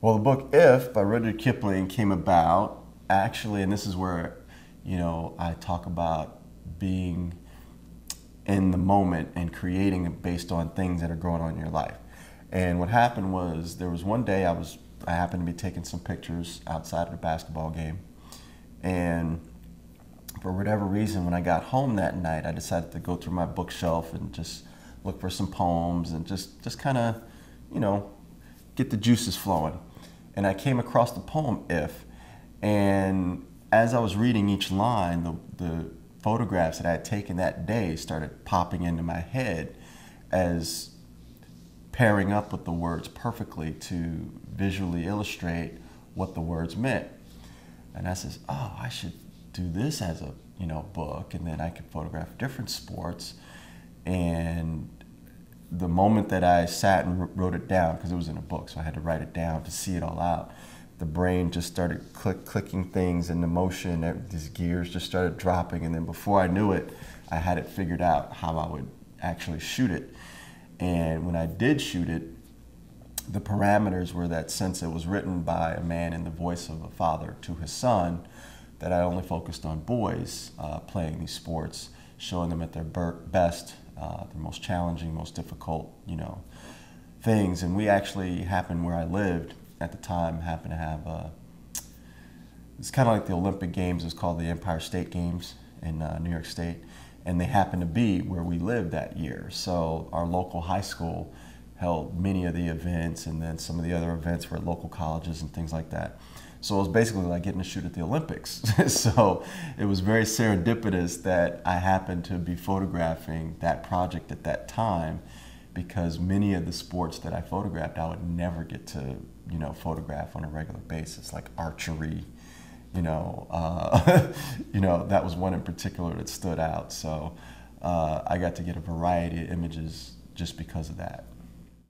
Well, the book If by Rudyard Kipling came about actually, and this is where, I talk about being in the moment and creating it based on things that are going on in your life. And what happened was there was one day I happened to be taking some pictures outside of the basketball game, and for whatever reason, when I got home that night, I decided to go through my bookshelf and just look for some poems and just kind of, you know, get the juices flowing. And I came across the poem If, and as I was reading each line, the photographs that I had taken that day started popping into my head as pairing up with the words perfectly to visually illustrate what the words meant. And I says, oh, I should do this as a book, and then I could photograph different sports. And the moment that I sat and wrote it down, because it was in a book, so I had to write it down to see it all out, the brain just started clicking things into motion. These gears just started dropping, and then before I knew it, I had it figured out how I would actually shoot it. And when I did shoot it, the parameters were that since it was written by a man in the voice of a father to his son, that I only focused on boys playing these sports, showing them at their best, the most challenging, most difficult, things. And we actually happened where I lived at the time, happened to have it's kind of like the Olympic Games. It's called the Empire State Games in New York State, and they happened to be where we lived that year. So our local high school held many of the events, and then some of the other events were at local colleges and things like that. So it was basically like getting to shoot at the Olympics. So it was very serendipitous that I happened to be photographing that project at that time, because many of the sports that I photographed I would never get to photograph on a regular basis, like archery. That was one in particular that stood out. So I got to get a variety of images just because of that.